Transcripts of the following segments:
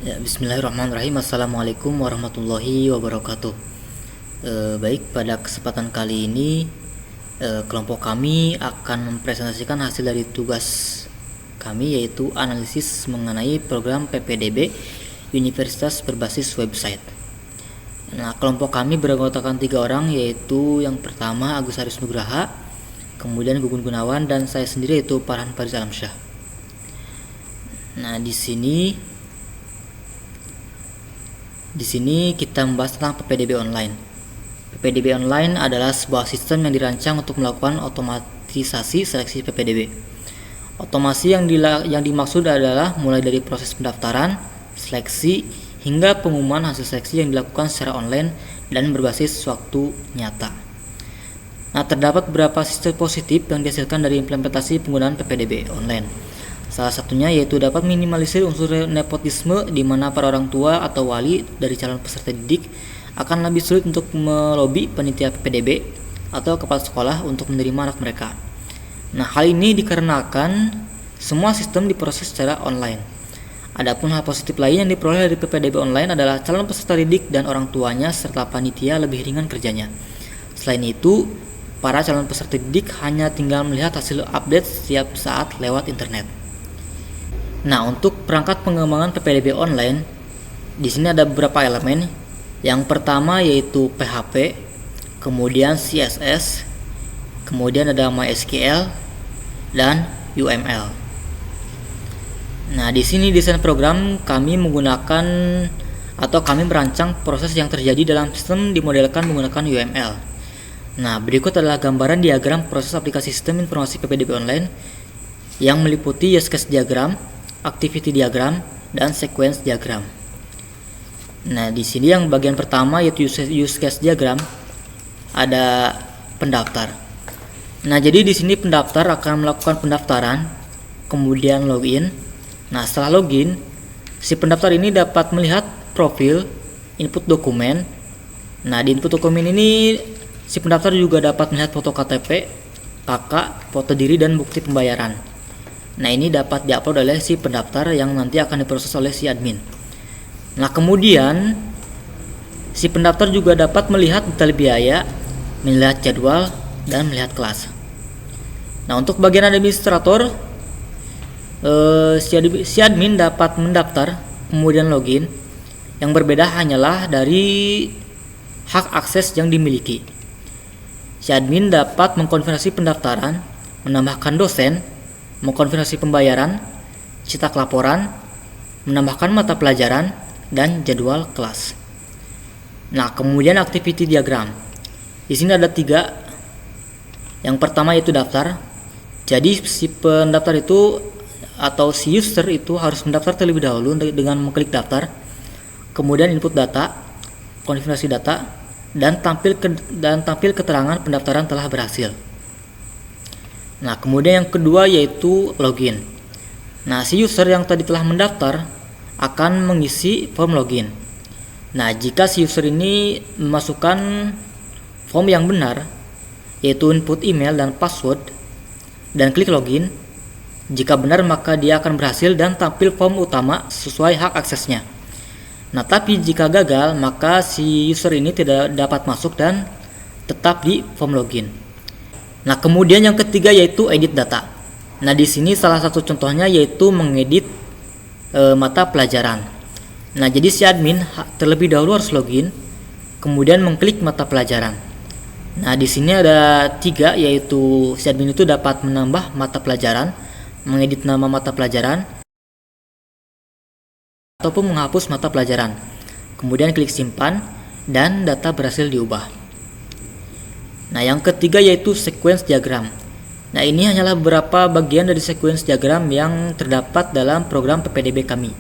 Ya, Bismillahirrahmanirrahim. Assalamualaikum warahmatullahi wabarakatuh. Baik, pada kesempatan kali ini kelompok kami akan mempresentasikan hasil dari tugas kami, yaitu analisis mengenai program PPDB Universitas berbasis website. Nah, kelompok kami beranggotakan 3 orang, yaitu yang pertama Agus Haris Nugraha, kemudian Gugun Gunawan, dan saya sendiri yaitu Farhan Faris Alamsyah. Nah, di sini kita membahas tentang PPDB online. PPDB online adalah sebuah sistem yang dirancang untuk melakukan otomatisasi seleksi PPDB. Otomasi yang dimaksud adalah mulai dari proses pendaftaran, seleksi, hingga pengumuman hasil seleksi yang dilakukan secara online dan berbasis waktu nyata. Nah, terdapat beberapa sisi positif yang dihasilkan dari implementasi penggunaan PPDB online. Salah satunya yaitu dapat minimalisir unsur nepotisme, di mana para orang tua atau wali dari calon peserta didik akan lebih sulit untuk melobi panitia PPDB atau kepala sekolah untuk menerima anak mereka. Nah, hal ini dikarenakan semua sistem diproses secara online. Adapun hal positif lain yang diperoleh dari PPDB online adalah calon peserta didik dan orang tuanya serta panitia lebih ringan kerjanya. Selain itu, para calon peserta didik hanya tinggal melihat hasil update setiap saat lewat internet. Nah, untuk perangkat pengembangan PPDB online, di sini ada beberapa elemen. Yang pertama yaitu PHP, kemudian CSS, kemudian ada MySQL dan UML. Nah, di sini desain program kami menggunakan atau kami merancang proses yang terjadi dalam sistem dimodelkan menggunakan UML. Nah, berikut adalah gambaran diagram proses aplikasi sistem informasi PPDB online yang meliputi use case diagram, activity diagram, dan sequence diagram. Nah, di sini yang bagian pertama yaitu use case diagram, ada pendaftar. Nah, jadi di sini pendaftar akan melakukan pendaftaran, kemudian login. Nah, setelah login, si pendaftar ini dapat melihat profil, input dokumen. Nah, di input dokumen ini si pendaftar juga dapat melihat foto KTP, KK, foto diri, dan bukti pembayaran. Nah, ini dapat diupload oleh si pendaftar yang nanti akan diproses oleh si admin. Nah, kemudian si pendaftar juga dapat melihat detail biaya, melihat jadwal, dan melihat kelas. Nah, untuk bagian administrator, si admin dapat mendaftar, kemudian login. Yang berbeda hanyalah dari hak akses yang dimiliki. Si admin dapat mengkonfirmasi pendaftaran, menambahkan dosen, mengkonfirmasi pembayaran, cetak laporan, menambahkan mata pelajaran, dan jadwal kelas. Nah, kemudian activity diagram. Di sini ada 3. Yang pertama yaitu daftar. Jadi si pendaftar itu atau si user itu harus mendaftar terlebih dahulu dengan mengklik daftar, kemudian input data, konfirmasi data, dan tampil keterangan pendaftaran telah berhasil. Nah, kemudian yang kedua yaitu login. Nah, si user yang tadi telah mendaftar akan mengisi form login. Nah, jika si user ini memasukkan form yang benar, yaitu input email dan password, dan klik login, jika benar maka dia akan berhasil dan tampil form utama sesuai hak aksesnya. Nah, tapi jika gagal maka si user ini tidak dapat masuk dan tetap di form login. Nah, kemudian yang ketiga yaitu edit data. Nah, di sini salah satu contohnya yaitu mengedit mata pelajaran. Nah, jadi si admin terlebih dahulu harus login, kemudian mengklik mata pelajaran. Nah, di sini ada 3, yaitu si admin itu dapat menambah mata pelajaran, mengedit nama mata pelajaran, ataupun menghapus mata pelajaran. Kemudian klik simpan dan data berhasil diubah. Nah, yang ketiga yaitu sequence diagram. Nah, ini hanyalah beberapa bagian dari sequence diagram yang terdapat dalam program PPDB kami.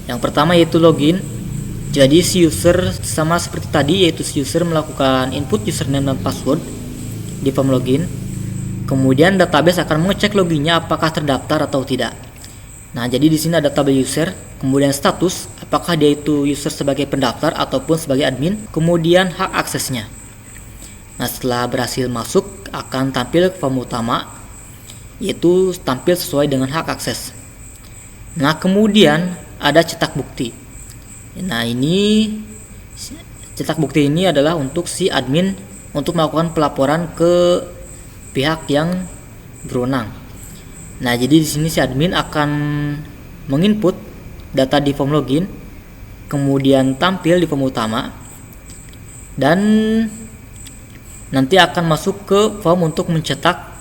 Yang pertama yaitu login. Jadi si user sama seperti tadi, yaitu si user melakukan input username dan password di form login. Kemudian database akan mengecek loginnya apakah terdaftar atau tidak. Nah, jadi di sini ada tabel user, kemudian status, apakah dia itu user sebagai pendaftar ataupun sebagai admin, kemudian hak aksesnya. Nah, setelah berhasil masuk akan tampil form utama, yaitu tampil sesuai dengan hak akses. Nah, kemudian ada cetak bukti. Nah, ini cetak bukti ini adalah untuk si admin untuk melakukan pelaporan ke pihak yang berwenang. Nah, jadi di sini si admin akan menginput data di form login, kemudian tampil di form utama, dan nanti akan masuk ke form untuk mencetak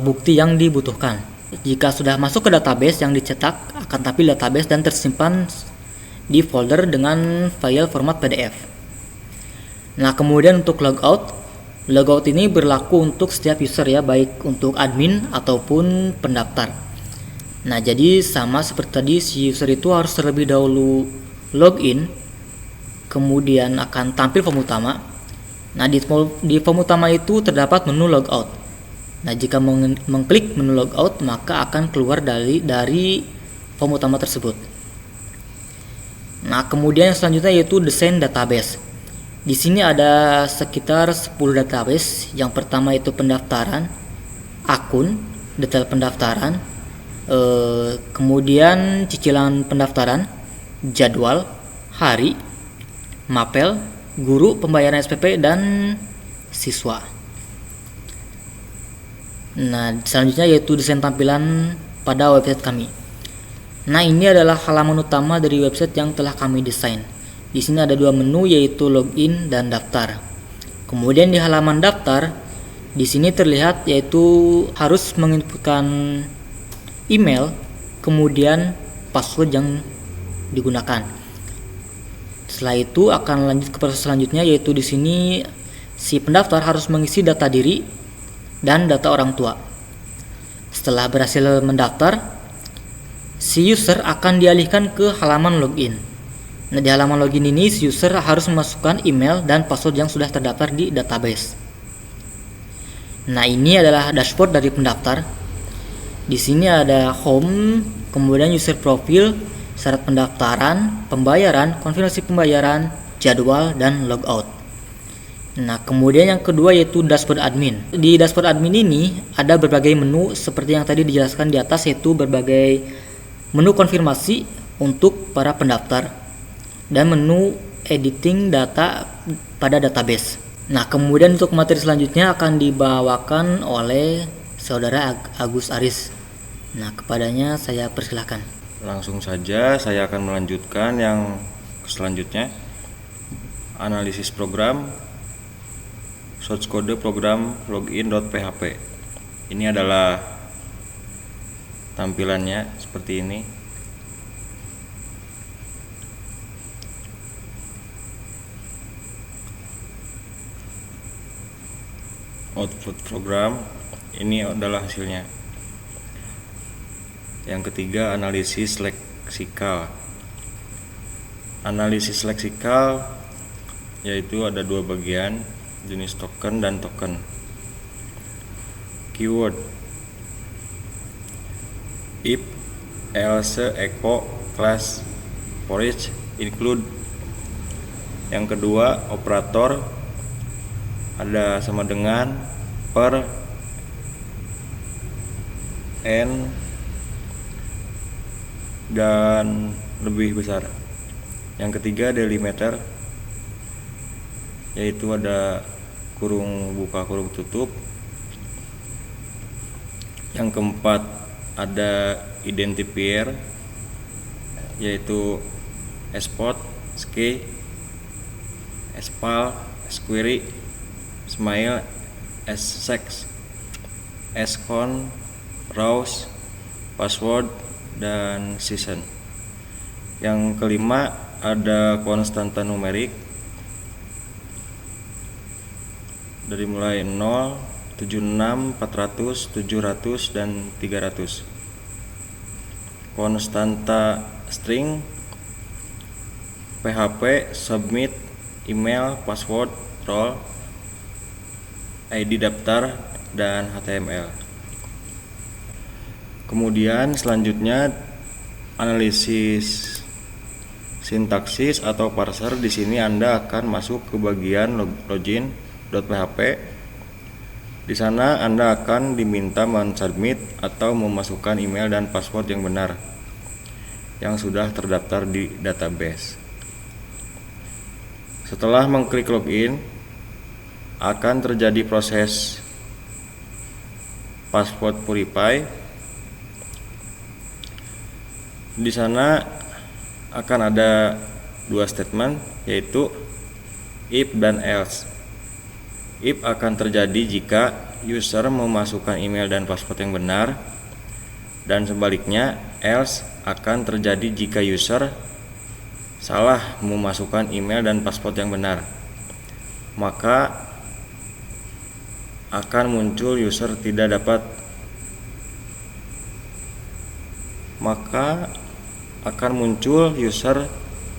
bukti yang dibutuhkan. Jika sudah masuk ke database, yang dicetak akan tampil database dan tersimpan di folder dengan file format PDF. Nah, kemudian untuk logout ini berlaku untuk setiap user ya, baik untuk admin ataupun pendaftar. Nah, jadi sama seperti tadi, si user itu harus terlebih dahulu login, kemudian akan tampil form utama. Nah, di form utama itu terdapat menu logout. Nah, jika mengklik menu logout, maka akan keluar dari form utama tersebut. Nah, kemudian yang selanjutnya yaitu desain database. Di sini ada sekitar 10 database. Yang pertama itu pendaftaran, akun, detail pendaftaran, kemudian cicilan pendaftaran, jadwal, hari, mapel, guru, pembayaran SPP, dan siswa. Nah, selanjutnya yaitu desain tampilan pada website kami. Nah, ini adalah halaman utama dari website yang telah kami desain. Di sini ada dua menu, yaitu login dan daftar. Kemudian di halaman daftar, di sini terlihat yaitu harus menginputkan email, kemudian password yang digunakan. Setelah itu akan lanjut ke proses selanjutnya, yaitu di sini si pendaftar harus mengisi data diri dan data orang tua. Setelah berhasil mendaftar, si user akan dialihkan ke halaman login. Nah, di halaman login ini si user harus memasukkan email dan password yang sudah terdaftar di database. Nah, ini adalah dashboard dari pendaftar. Di sini ada home, kemudian user profile, syarat pendaftaran, pembayaran, konfirmasi pembayaran, jadwal, dan logout. Nah, kemudian yang kedua yaitu dashboard admin. Di dashboard admin ini ada berbagai menu seperti yang tadi dijelaskan di atas, yaitu berbagai menu konfirmasi untuk para pendaftar dan menu editing data pada database. Nah, kemudian untuk materi selanjutnya akan dibawakan oleh Saudara Agus Aris. Nah, kepadanya saya persilahkan. Langsung saja saya akan melanjutkan yang selanjutnya. Analisis program, source code program login.php. Ini adalah tampilannya seperti ini. Output program, ini adalah hasilnya. Yang ketiga, analisis leksikal. Analisis leksikal yaitu ada dua bagian, jenis token dan token. Keyword: if, else, echo, class, for each, include. Yang kedua, operator, ada sama dengan, per, and, dan lebih besar. Yang ketiga, delimiter, yaitu ada kurung buka kurung tutup. Yang keempat, ada identifier, yaitu spot, sk, spal, squarey, smile, sex, scon, rouse, password, dan season. Yang kelima, ada konstanta numerik dari mulai 0, 76, 400, 700, dan 300. Konstanta string, PHP, submit, email, password, role, ID daftar, dan HTML. Kemudian selanjutnya analisis sintaksis atau parser. Di sini Anda akan masuk ke bagian login.php. Di sana Anda akan diminta mensubmit atau memasukkan email dan password yang benar. yang sudah terdaftar di database. Setelah mengklik login, akan terjadi proses password verify. Di sana akan ada dua statement, yaitu if dan else. If akan terjadi jika user memasukkan email dan password yang benar, dan sebaliknya else akan terjadi jika user salah memasukkan email dan password yang benar. Maka akan muncul user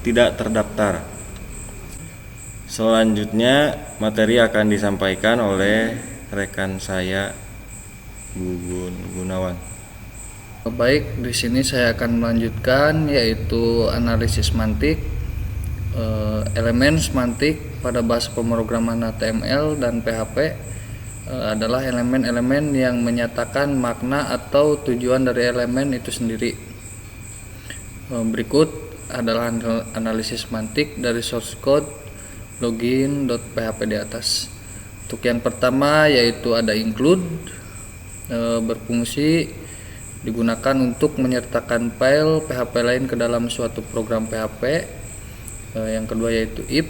tidak terdaftar. Selanjutnya materi akan disampaikan oleh rekan saya Gugun Gunawan. Baik, di sini saya akan melanjutkan yaitu analisis semantik. Elemen semantik pada bahasa pemrograman HTML dan PHP adalah elemen-elemen yang menyatakan makna atau tujuan dari elemen itu sendiri. Berikut adalah analisis semantik dari source code login.php di atas. Untuk yang pertama yaitu ada include, berfungsi digunakan untuk menyertakan file PHP lain ke dalam suatu program PHP. Yang kedua yaitu if,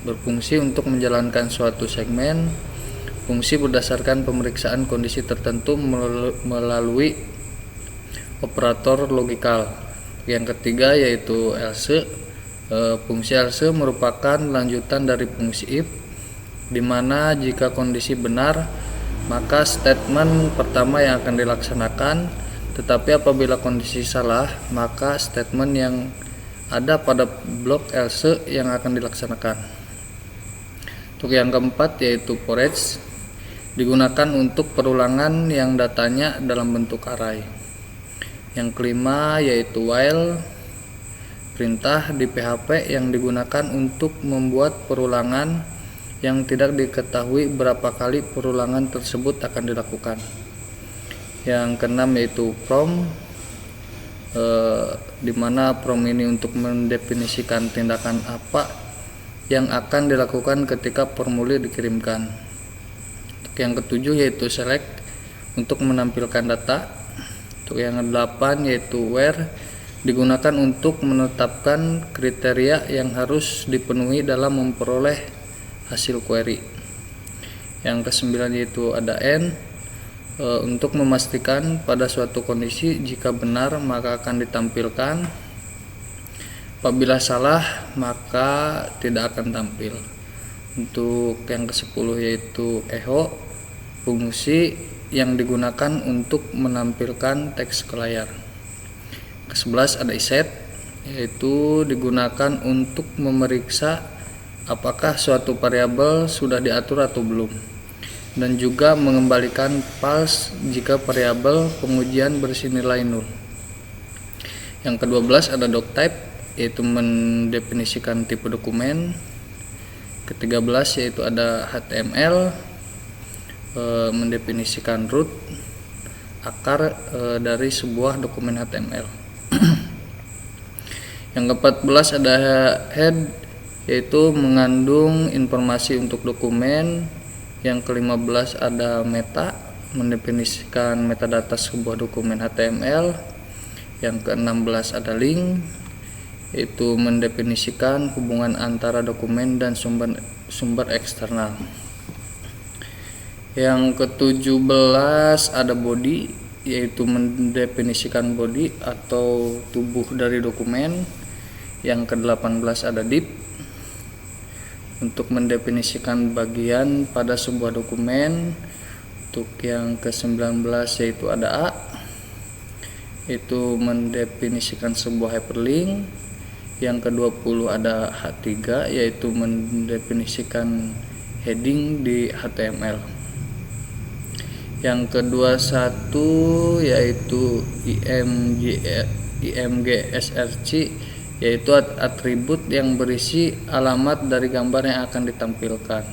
berfungsi untuk menjalankan suatu segmen fungsi berdasarkan pemeriksaan kondisi tertentu melalui operator logikal. Yang ketiga yaitu else. Fungsi else merupakan lanjutan dari fungsi if, di mana jika kondisi benar maka statement pertama yang akan dilaksanakan, tetapi apabila kondisi salah maka statement yang ada pada blok else yang akan dilaksanakan. Untuk yang keempat yaitu for each, digunakan untuk perulangan yang datanya dalam bentuk array. Yang kelima yaitu while, perintah di PHP yang digunakan untuk membuat perulangan yang tidak diketahui berapa kali perulangan tersebut akan dilakukan. Yang keenam yaitu from, di mana from ini untuk mendefinisikan tindakan apa yang akan dilakukan ketika formulir dikirimkan. Untuk yang ketujuh yaitu select, untuk menampilkan data. Untuk yang kedelapan yaitu where, digunakan untuk menetapkan kriteria yang harus dipenuhi dalam memperoleh hasil query. Yang kesembilan yaitu ada and, untuk memastikan pada suatu kondisi jika benar maka akan ditampilkan, apabila salah maka tidak akan tampil. Untuk yang ke-10 yaitu echo, fungsi yang digunakan untuk menampilkan teks ke layar. Ke-11 ada iset, yaitu digunakan untuk memeriksa apakah suatu variabel sudah diatur atau belum, dan juga mengembalikan false jika variabel pengujian berisi nilai 0. Yang ke-12 ada doctype, yaitu mendefinisikan tipe dokumen. Ke-13 yaitu ada HTML, mendefinisikan root, akar dari sebuah dokumen HTML. Yang ke-14 ada head, yaitu mengandung informasi untuk dokumen. Yang ke-15 ada meta, mendefinisikan metadata sebuah dokumen HTML. Yang ke-16 ada link, yaitu mendefinisikan hubungan antara dokumen dan sumber eksternal. Yang ke-17 ada body, yaitu mendefinisikan body atau tubuh dari dokumen. Yang ke-18 ada div, untuk mendefinisikan bagian pada sebuah dokumen. Untuk yang ke-19 yaitu ada A, yaitu mendefinisikan sebuah hyperlink. Yang ke-20 ada H3, yaitu mendefinisikan heading di HTML. Yang ke-21 yaitu IMG-SRC, yaitu atribut yang berisi alamat dari gambar yang akan ditampilkan.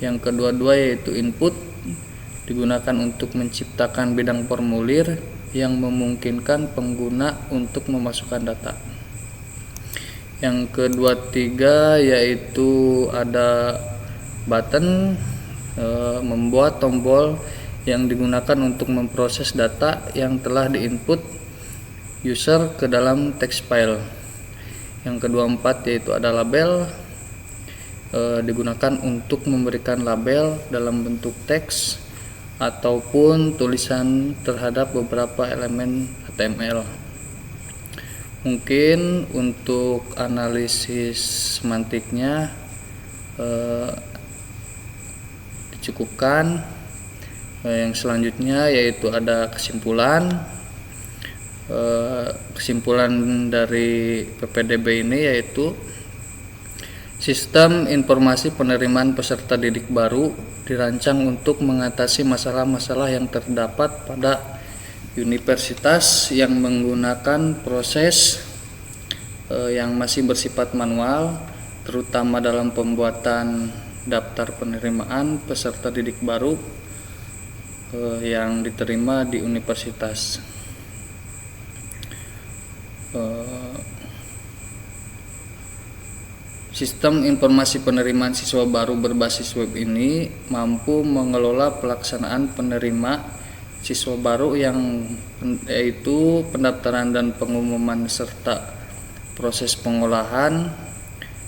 Yang kedua yaitu input, digunakan untuk menciptakan bidang formulir yang memungkinkan pengguna untuk memasukkan data. Yang kedua tiga yaitu ada button, membuat tombol yang digunakan untuk memproses data yang telah diinput user ke dalam text file. Yang kedua empat yaitu ada label, digunakan untuk memberikan label dalam bentuk teks ataupun tulisan terhadap beberapa elemen HTML. Mungkin untuk analisis semantiknya dicukupkan. Yang selanjutnya yaitu ada kesimpulan. Kesimpulan dari PPDB ini yaitu sistem informasi penerimaan peserta didik baru dirancang untuk mengatasi masalah-masalah yang terdapat pada universitas yang menggunakan proses yang masih bersifat manual, terutama dalam pembuatan daftar penerimaan peserta didik baru yang diterima di universitas. Sistem informasi penerimaan siswa baru berbasis web ini mampu mengelola pelaksanaan penerima siswa baru yaitu pendaftaran dan pengumuman serta proses pengolahan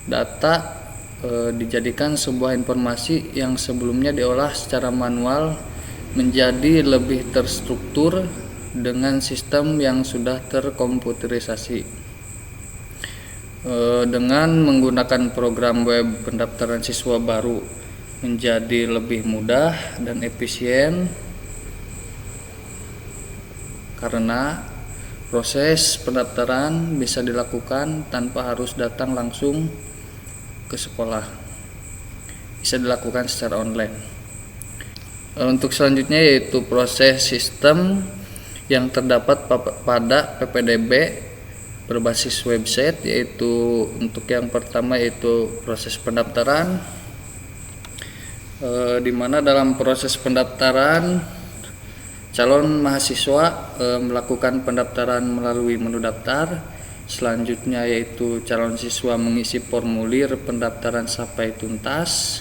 data dijadikan sebuah informasi yang sebelumnya diolah secara manual menjadi lebih terstruktur dengan sistem yang sudah terkomputerisasi. Dengan menggunakan program web, pendaftaran siswa baru menjadi lebih mudah dan efisien karena proses pendaftaran bisa dilakukan tanpa harus datang langsung ke sekolah, bisa dilakukan secara online. Untuk selanjutnya yaitu proses sistem yang terdapat pada PPDB berbasis website, yaitu untuk yang pertama yaitu proses pendaftaran, di mana dalam proses pendaftaran calon mahasiswa melakukan pendaftaran melalui menu daftar. Selanjutnya yaitu calon siswa mengisi formulir pendaftaran sampai tuntas.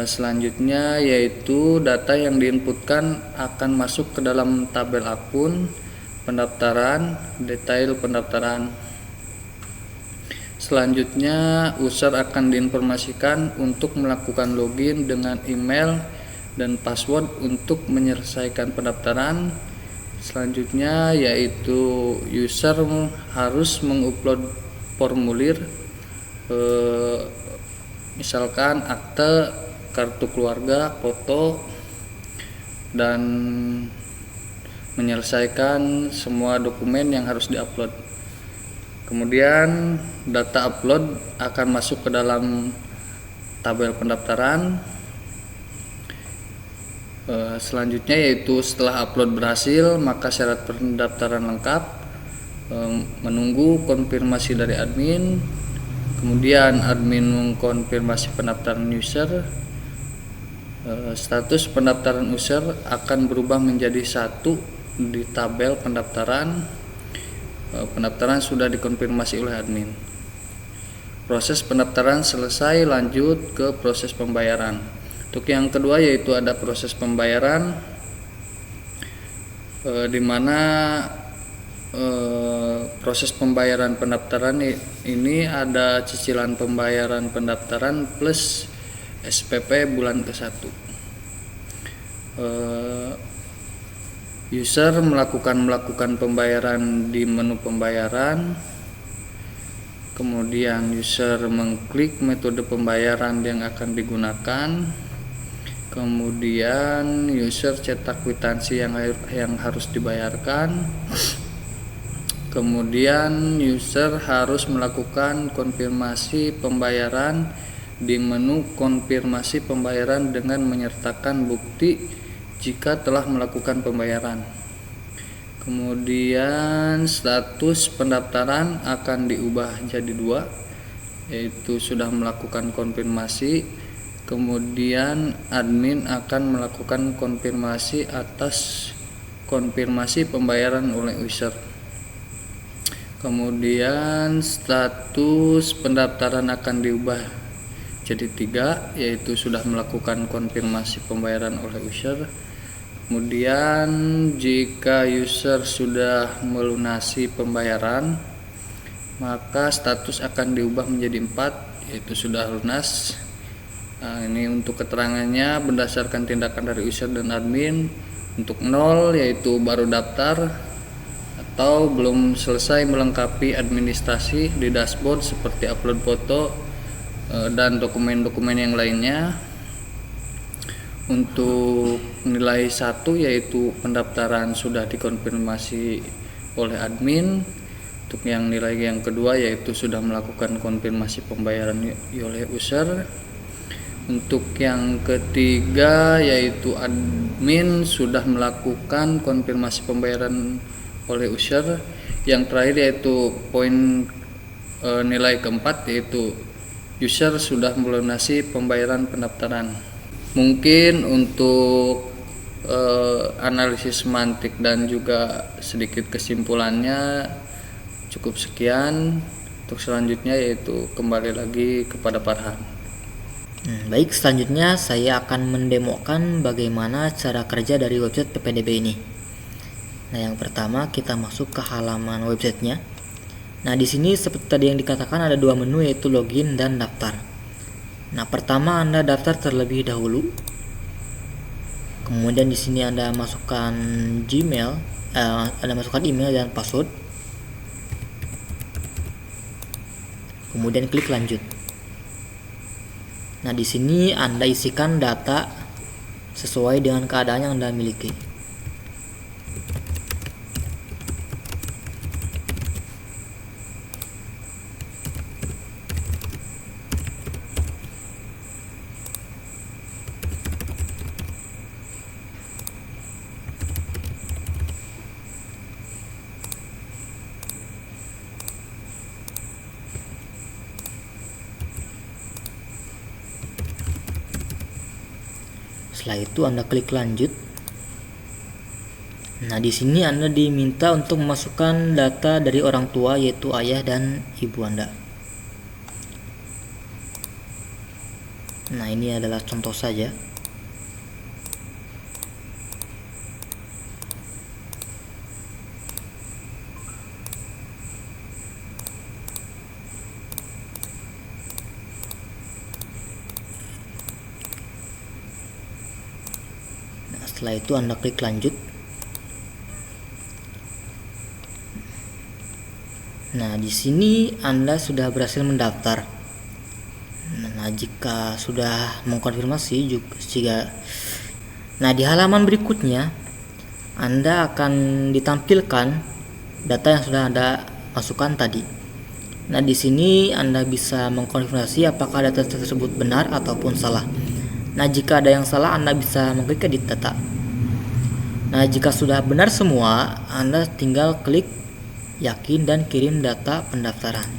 Selanjutnya yaitu data yang diinputkan akan masuk ke dalam tabel akun pendaftaran, detail pendaftaran. Selanjutnya user akan diinformasikan untuk melakukan login dengan email dan password untuk menyelesaikan pendaftaran. Selanjutnya yaitu user harus mengupload formulir, misalkan akte, kartu keluarga, foto, dan menyelesaikan semua dokumen yang harus diupload. Kemudian data upload akan masuk ke dalam tabel pendaftaran. Selanjutnya yaitu setelah upload berhasil, maka syarat pendaftaran lengkap, menunggu konfirmasi dari admin. Kemudian admin mengkonfirmasi pendaftaran user. Status pendaftaran user akan berubah menjadi 1 di tabel pendaftaran. Pendaftaran sudah dikonfirmasi oleh admin. Proses pendaftaran selesai, lanjut ke proses pembayaran. Untuk yang kedua yaitu ada proses pembayaran, di mana proses pembayaran pendaftaran ini ada cicilan pembayaran pendaftaran plus SPP bulan ke-1. User melakukan pembayaran di menu pembayaran. Kemudian user mengklik metode pembayaran yang akan digunakan. Kemudian user cetak kwitansi yang harus dibayarkan. Kemudian user harus melakukan konfirmasi pembayaran di menu konfirmasi pembayaran dengan menyertakan bukti jika telah melakukan pembayaran. Kemudian status pendaftaran akan diubah jadi 2, yaitu sudah melakukan konfirmasi. Kemudian admin akan melakukan konfirmasi atas konfirmasi pembayaran oleh user. Kemudian status pendaftaran akan diubah jadi 3, yaitu sudah melakukan konfirmasi pembayaran oleh user. Kemudian jika user sudah melunasi pembayaran, maka status akan diubah menjadi 4, yaitu sudah lunas. Nah, ini untuk keterangannya berdasarkan tindakan dari user dan admin. Untuk 0 yaitu baru daftar atau belum selesai melengkapi administrasi di dashboard seperti upload foto dan dokumen-dokumen yang lainnya. Untuk nilai 1 yaitu pendaftaran sudah dikonfirmasi oleh admin. Untuk yang nilai yang kedua yaitu sudah melakukan konfirmasi pembayaran oleh user. Untuk yang ketiga yaitu admin sudah melakukan konfirmasi pembayaran oleh user. Yang terakhir yaitu poin nilai keempat yaitu user sudah melunasi pembayaran pendaftaran. Mungkin untuk analisis semantik dan juga sedikit kesimpulannya cukup sekian. Untuk selanjutnya yaitu kembali lagi kepada Farhan. Baik, selanjutnya saya akan mendemokan bagaimana cara kerja dari website PPDB ini. Nah, yang pertama kita masuk ke halaman websitenya. Nah, di sini seperti tadi yang dikatakan ada 2 menu yaitu login dan daftar. Nah, pertama Anda daftar terlebih dahulu. Kemudian di sini Anda masukkan Gmail, Anda masukkan email dan password. Kemudian klik lanjut. Nah, di sini Anda isikan data sesuai dengan keadaan yang Anda miliki. Setelah itu Anda klik lanjut. Nah, di sini Anda diminta untuk memasukkan data dari orang tua yaitu ayah dan ibu Anda. Nah, ini adalah contoh saja. Setelah itu Anda klik lanjut. Nah, di sini Anda sudah berhasil mendaftar. Nah, jika sudah mengkonfirmasi juga di halaman berikutnya Anda akan ditampilkan data yang sudah Anda masukkan tadi. Nah, di sini Anda bisa mengkonfirmasi apakah data tersebut benar ataupun salah. Nah, jika ada yang salah, Anda bisa mengklik edit data. Nah, jika sudah benar semua, Anda tinggal klik yakin dan kirim data pendaftaran.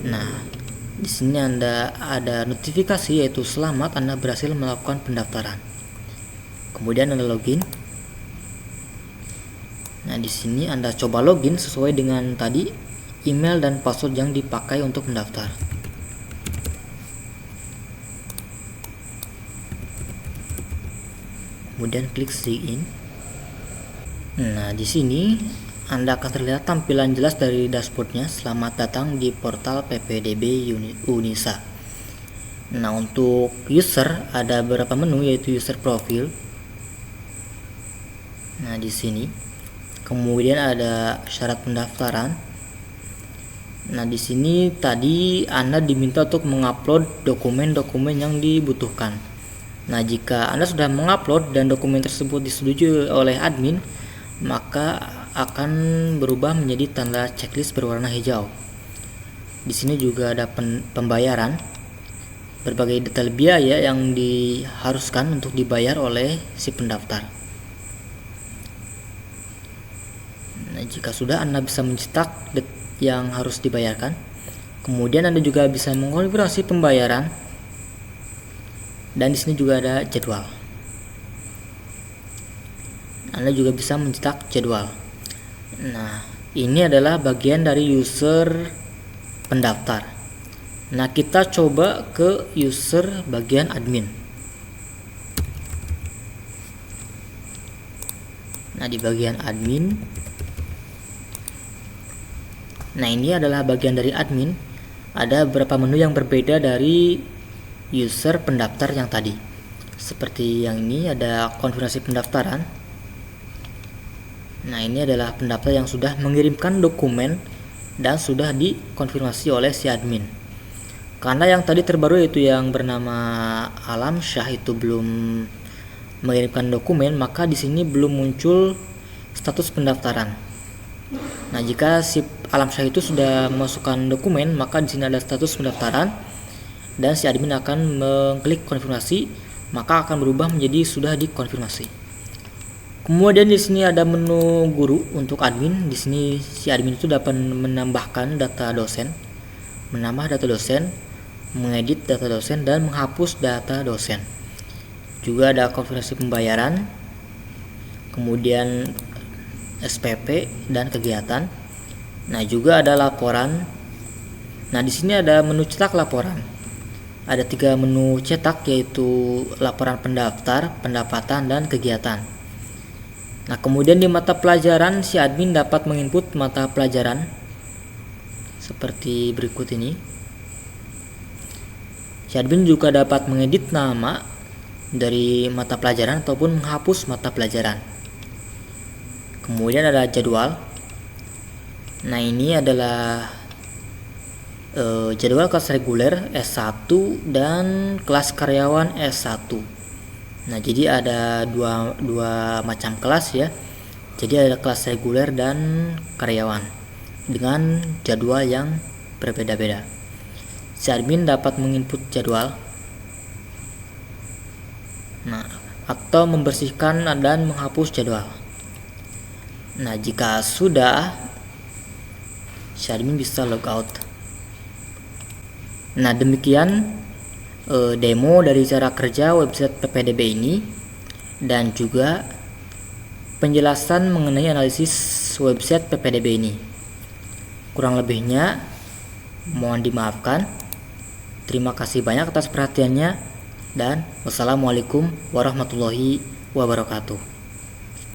Nah, di sini Anda ada notifikasi yaitu selamat Anda berhasil melakukan pendaftaran. Kemudian Anda login. Nah, di sini Anda coba login sesuai dengan tadi email dan password yang dipakai untuk mendaftar. Kemudian klik sign in. Nah, di sini Anda akan terlihat tampilan jelas dari dashboardnya. Selamat datang di portal PPDB Unisa. Nah, untuk user ada beberapa menu yaitu user profile. Nah, di sini. Kemudian ada syarat pendaftaran. Nah, di sini tadi Anda diminta untuk mengupload dokumen-dokumen yang dibutuhkan. Nah, jika Anda sudah mengupload dan dokumen tersebut disetujui oleh admin, maka akan berubah menjadi tanda checklist berwarna hijau. Di sini juga ada pembayaran, berbagai detail biaya yang diharuskan untuk dibayar oleh si pendaftar. Nah, jika sudah Anda bisa mencetak yang harus dibayarkan. Kemudian Anda juga bisa mengonfirmasi pembayaran. Dan di sini juga ada jadwal. Anda juga bisa mencetak jadwal. Nah, ini adalah bagian dari user pendaftar. Nah, kita coba ke user bagian admin. Nah, di bagian admin, nah ini adalah bagian dari admin. Ada beberapa menu yang berbeda dari user pendaftar yang tadi. Seperti yang ini ada konfirmasi pendaftaran. Nah, ini adalah pendaftar yang sudah mengirimkan dokumen dan sudah dikonfirmasi oleh si admin. Karena yang tadi terbaru yaitu yang bernama Alam Syah itu belum mengirimkan dokumen, maka di sini belum muncul status pendaftaran. Nah, jika si Alam Syah itu sudah memasukkan dokumen, maka di sini ada status pendaftaran dan si admin akan mengklik konfirmasi, maka akan berubah menjadi sudah dikonfirmasi. Kemudian di sini ada menu guru untuk admin. Di sini si admin itu dapat menambahkan data dosen, menambah data dosen, mengedit data dosen dan menghapus data dosen. Juga ada konfirmasi pembayaran, kemudian SPP dan kegiatan. Nah, juga ada laporan. Nah, di sini ada menu cetak laporan. Ada 3 menu cetak, yaitu laporan pendaftar, pendapatan, dan kegiatan. Nah, kemudian di mata pelajaran si admin dapat menginput mata pelajaran seperti berikut ini. Si admin juga dapat mengedit nama dari mata pelajaran ataupun menghapus mata pelajaran. Kemudian ada jadwal. Nah, ini adalah jadwal kelas reguler S1 dan kelas karyawan S1. Nah, jadi ada dua macam kelas ya. Jadi ada kelas reguler dan karyawan dengan jadwal yang berbeda-beda. Si admin dapat menginput jadwal, nah, atau membersihkan dan menghapus jadwal. Nah, jika sudah, si admin bisa logout. Nah, demikian demo dari cara kerja website PPDB ini dan juga penjelasan mengenai analisis website PPDB ini. Kurang lebihnya mohon dimaafkan. Terima kasih banyak atas perhatiannya dan wassalamualaikum warahmatullahi wabarakatuh.